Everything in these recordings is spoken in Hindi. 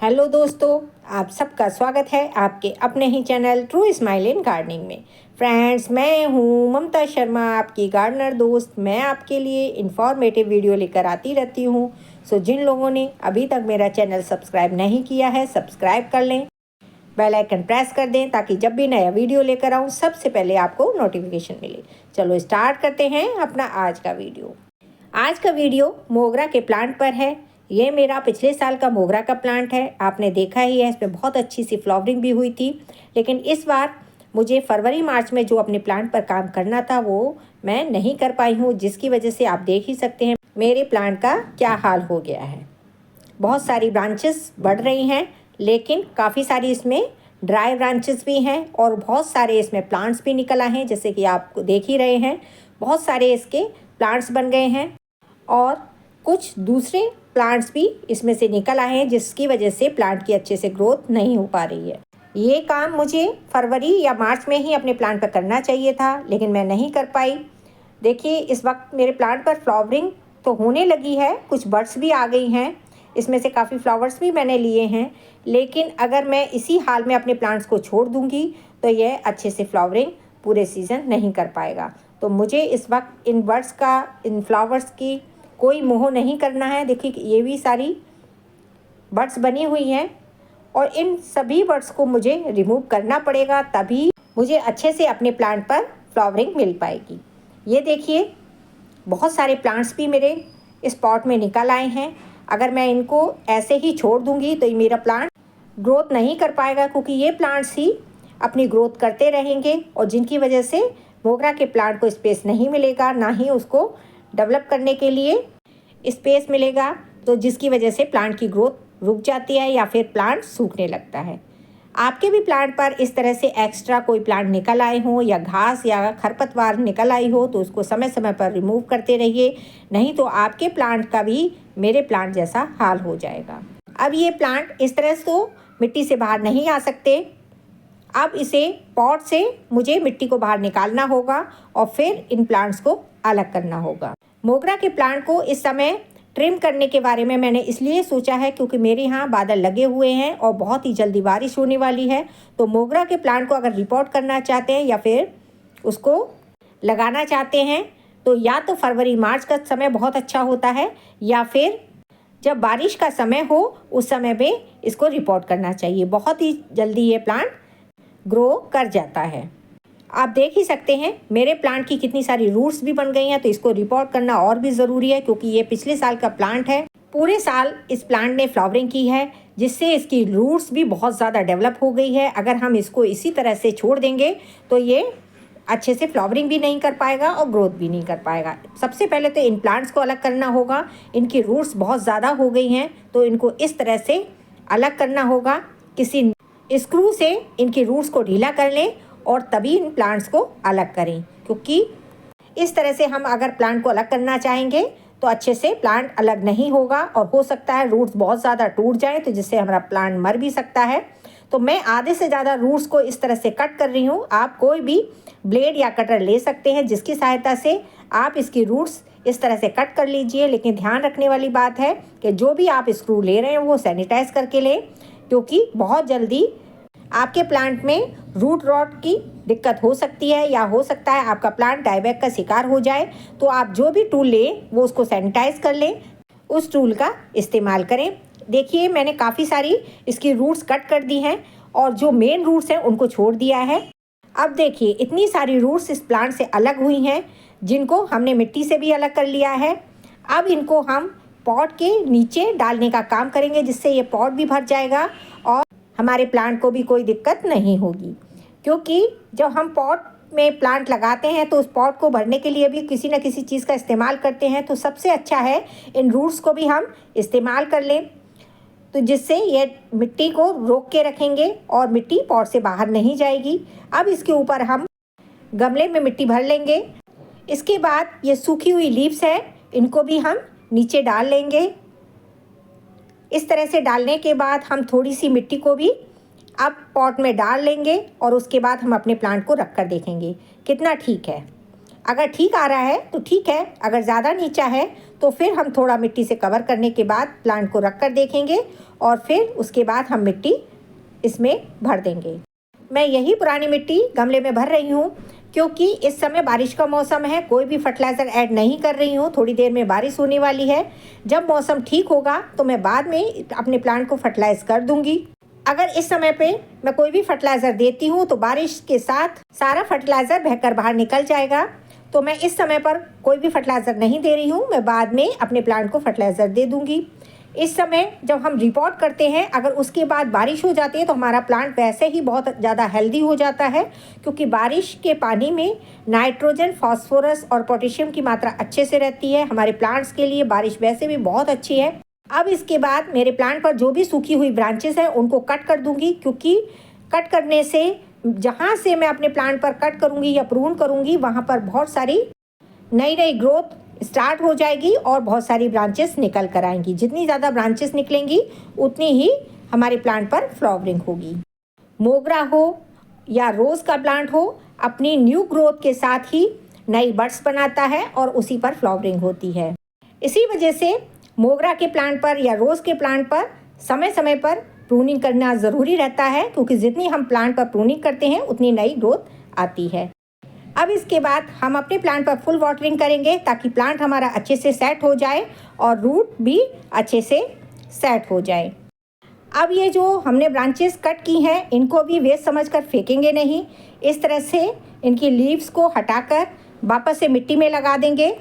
हेलो दोस्तों, आप सबका स्वागत है आपके अपने ही channel true smile in gardening में। फ्रेंड्स, मैं हूँ ममता शर्मा, आपकी गार्डनर दोस्त। मैं आपके लिए इंफॉर्मेटिव वीडियो लेकर आती रहती हूँ। सो जिन लोगों ने अभी तक मेरा चैनल सब्सक्राइब नहीं किया है, सब्सक्राइब कर लें, बेल आइकन प्रेस कर दें ताकि जब भी नया वीडियो लेकर आऊँ सबसे पहले आपको नोटिफिकेशन मिले। चलो स्टार्ट करते हैं अपना आज का वीडियो। आज का वीडियो मोगरा के प्लांट पर है। ये मेरा पिछले साल का मोगरा का प्लांट है। आपने देखा ही है, इसमें बहुत अच्छी सी फ्लावरिंग भी हुई थी। लेकिन इस बार मुझे फरवरी मार्च में जो अपने प्लांट पर काम करना था वो मैं नहीं कर पाई हूँ, जिसकी वजह से आप देख ही सकते हैं मेरे प्लांट का क्या हाल हो गया है। बहुत सारी ब्रांचेस बढ़ रही हैं, लेकिन काफ़ी सारी इसमें ड्राई ब्रांचेस भी हैं और बहुत सारे इसमें प्लांट्स भी निकल आए हैं, जैसे कि आप देख ही रहे हैं। बहुत सारे इसके प्लांट्स बन गए हैं और कुछ दूसरे प्लांट्स भी इसमें से निकल आए हैं, जिसकी वजह से प्लांट की अच्छे से ग्रोथ नहीं हो पा रही है। ये काम मुझे फरवरी या मार्च में ही अपने प्लांट पर करना चाहिए था, लेकिन मैं नहीं कर पाई। देखिए, इस वक्त मेरे प्लांट पर फ्लावरिंग तो होने लगी है, कुछ बड्स भी आ गई हैं, इसमें से काफ़ी फ्लावर्स भी मैंने लिए हैं। लेकिन अगर मैं इसी हाल में अपने प्लांट्स को छोड़ दूँगी तो यह अच्छे से फ्लावरिंग पूरे सीज़न नहीं कर पाएगा। तो मुझे इस वक्त इन बड्स का, इन फ्लावर्स की कोई मोह नहीं करना है। देखिए, ये भी सारी बड्स बनी हुई हैं और इन सभी बड्स को मुझे रिमूव करना पड़ेगा, तभी मुझे अच्छे से अपने प्लांट पर फ्लावरिंग मिल पाएगी। ये देखिए, बहुत सारे प्लांट्स भी मेरे इस पॉट में निकल आए हैं। अगर मैं इनको ऐसे ही छोड़ दूंगी तो ये मेरा प्लांट ग्रोथ नहीं कर पाएगा, क्योंकि ये प्लांट्स ही अपनी ग्रोथ करते रहेंगे और जिनकी वजह से मोगरा के प्लांट को स्पेस नहीं मिलेगा, ना ही उसको डेवलप करने के लिए स्पेस मिलेगा, तो जिसकी वजह से प्लांट की ग्रोथ रुक जाती है या फिर प्लांट सूखने लगता है। आपके भी प्लांट पर इस तरह से एक्स्ट्रा कोई प्लांट निकल आए हों या घास या खरपतवार निकल आई हो तो उसको समय समय पर रिमूव करते रहिए, नहीं तो आपके प्लांट का भी मेरे प्लांट जैसा हाल हो जाएगा। अब ये प्लांट इस तरह से तो मिट्टी से बाहर नहीं आ सकते। अब इसे पॉट से मुझे मिट्टी को बाहर निकालना होगा और फिर इन प्लांट्स को अलग करना होगा। मोगरा के प्लांट को इस समय ट्रिम करने के बारे में मैंने इसलिए सोचा है क्योंकि मेरे यहाँ बादल लगे हुए हैं और बहुत ही जल्दी बारिश होने वाली है। तो मोगरा के प्लांट को अगर रिपोर्ट करना चाहते हैं या फिर उसको लगाना चाहते हैं तो या तो फरवरी मार्च का समय बहुत अच्छा होता है, या फिर जब बारिश का समय हो उस समय पे इसको रिपोर्ट करना चाहिए। बहुत ही जल्दी ये प्लांट ग्रो कर जाता है। आप देख ही सकते हैं मेरे प्लांट की कितनी सारी रूट्स भी बन गई हैं, तो इसको रिपोर्ट करना और भी ज़रूरी है क्योंकि ये पिछले साल का प्लांट है। पूरे साल इस प्लांट ने फ्लावरिंग की है, जिससे इसकी रूट्स भी बहुत ज़्यादा डेवलप हो गई है। अगर हम इसको इसी तरह से छोड़ देंगे तो ये अच्छे से फ्लावरिंग भी नहीं कर पाएगा और ग्रोथ भी नहीं कर पाएगा। सबसे पहले तो इन प्लांट्स को अलग करना होगा। इनकी रूट्स बहुत ज़्यादा हो गई हैं, तो इनको इस तरह से अलग करना होगा। किसी स्क्रू से इनकी रूट्स को ढीला कर लें और तभी इन प्लांट्स को अलग करें, क्योंकि इस तरह से हम अगर प्लांट को अलग करना चाहेंगे तो अच्छे से प्लांट अलग नहीं होगा और हो सकता है रूट्स बहुत ज़्यादा टूट जाए, तो जिससे हमारा प्लांट मर भी सकता है। तो मैं आधे से ज़्यादा रूट्स को इस तरह से कट कर रही हूँ। आप कोई भी ब्लेड या कटर ले सकते हैं, जिसकी सहायता से आप इसकी रूट्स इस तरह से कट कर लीजिए। लेकिन ध्यान रखने वाली बात है कि जो भी आप स्क्रू ले रहे हैं वो सैनिटाइज करके लें, क्योंकि बहुत जल्दी आपके प्लांट में रूट रॉट की दिक्कत हो सकती है, या हो सकता है आपका प्लांट डायबैक का शिकार हो जाए। तो आप जो भी टूल लें वो उसको सैनिटाइज कर लें, उस टूल का इस्तेमाल करें। देखिए, मैंने काफ़ी सारी इसकी रूट्स कट कर दी हैं और जो मेन रूट्स हैं उनको छोड़ दिया है। अब देखिए, इतनी सारी रूट्स इस प्लांट से अलग हुई हैं, जिनको हमने मिट्टी से भी अलग कर लिया है। अब इनको हम पॉट के नीचे डालने का काम करेंगे, जिससे ये पॉट भी भर जाएगा और हमारे प्लांट को भी कोई दिक्कत नहीं होगी। क्योंकि जब हम पॉट में प्लांट लगाते हैं तो उस पॉट को भरने के लिए भी किसी न किसी चीज़ का इस्तेमाल करते हैं, तो सबसे अच्छा है इन रूट्स को भी हम इस्तेमाल कर लें, तो जिससे ये मिट्टी को रोक के रखेंगे और मिट्टी पॉट से बाहर नहीं जाएगी। अब इसके ऊपर हम गमले में मिट्टी भर लेंगे। इसके बाद ये सूखी हुई लीव्स है, इनको भी हम नीचे डाल लेंगे। इस तरह से डालने के बाद हम थोड़ी सी मिट्टी को भी अब पॉट में डाल लेंगे और उसके बाद हम अपने प्लांट को रख कर देखेंगे कितना ठीक है। अगर ठीक आ रहा है तो ठीक है, अगर ज़्यादा नीचा है तो फिर हम थोड़ा मिट्टी से कवर करने के बाद प्लांट को रख कर देखेंगे और फिर उसके बाद हम मिट्टी इसमें भर देंगे। मैं यही पुरानी मिट्टी गमले में भर रही हूँ क्योंकि इस समय बारिश का मौसम है, कोई भी फर्टिलाइज़र ऐड नहीं कर रही हूँ। थोड़ी देर में बारिश होने वाली है, जब मौसम ठीक होगा तो मैं बाद में अपने प्लांट को फर्टिलाइज कर दूँगी। अगर इस समय पे मैं कोई भी फर्टिलाइज़र देती हूँ तो बारिश के साथ सारा फर्टिलाइज़र बहकर बाहर निकल जाएगा, तो मैं इस समय पर कोई भी फर्टिलाइज़र नहीं दे रही हूँ। मैं बाद में अपने प्लांट को फर्टिलाइज़र दे दूँगी। इस समय जब हम रिपोर्ट करते हैं, अगर उसके बाद बारिश हो जाती है तो हमारा प्लांट वैसे ही बहुत ज़्यादा हेल्दी हो जाता है, क्योंकि बारिश के पानी में नाइट्रोजन, फास्फोरस और पोटेशियम की मात्रा अच्छे से रहती है। हमारे प्लांट्स के लिए बारिश वैसे भी बहुत अच्छी है। अब इसके बाद मेरे प्लांट पर जो भी सूखी हुई ब्रांचेस हैं उनको कट कर दूंगी, क्योंकि कट करने से जहाँ से मैं अपने प्लांट पर कट करूंगी या प्रून करूंगी वहाँ पर बहुत सारी नई ग्रोथ स्टार्ट हो जाएगी और बहुत सारी ब्रांचेस निकल कर आएंगी। जितनी ज़्यादा ब्रांचेस निकलेंगी उतनी ही हमारे प्लांट पर फ्लावरिंग होगी। मोगरा हो या रोज़ का प्लांट हो, अपनी न्यू ग्रोथ के साथ ही नई बड्स बनाता है और उसी पर फ्लावरिंग होती है। इसी वजह से मोगरा के प्लांट पर या रोज़ के प्लांट पर समय समय पर प्रूनिंग करना ज़रूरी रहता है, क्योंकि जितनी हम प्लांट पर प्रूनिंग करते हैं उतनी नई ग्रोथ आती है। अब इसके बाद हम अपने प्लांट पर फुल वाटरिंग करेंगे ताकि प्लांट हमारा अच्छे से सेट हो जाए और रूट भी अच्छे से सेट हो जाए। अब ये जो हमने ब्रांचेस कट की हैं इनको भी वेस्ट समझकर फेंकेंगे नहीं। इस तरह से इनकी लीव्स को हटाकर वापस से मिट्टी में लगा देंगे।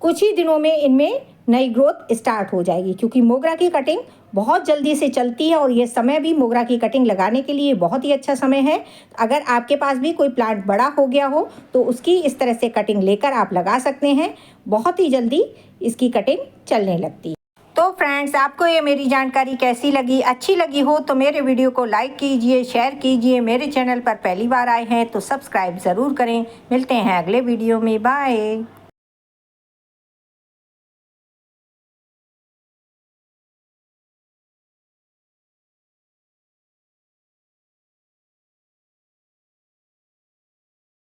कुछ ही दिनों में इनमें नई ग्रोथ स्टार्ट हो जाएगी, क्योंकि मोगरा की कटिंग बहुत जल्दी से चलती है और ये समय भी मोगरा की कटिंग लगाने के लिए बहुत ही अच्छा समय है। अगर आपके पास भी कोई प्लांट बड़ा हो गया हो तो उसकी इस तरह से कटिंग लेकर आप लगा सकते हैं, बहुत ही जल्दी इसकी कटिंग चलने लगती है। तो फ्रेंड्स, आपको ये मेरी जानकारी कैसी लगी? अच्छी लगी हो तो मेरे वीडियो को लाइक कीजिए, शेयर कीजिए। मेरे चैनल पर पहली बार आए हैं तो सब्सक्राइब ज़रूर करें। मिलते हैं अगले वीडियो में। बाय।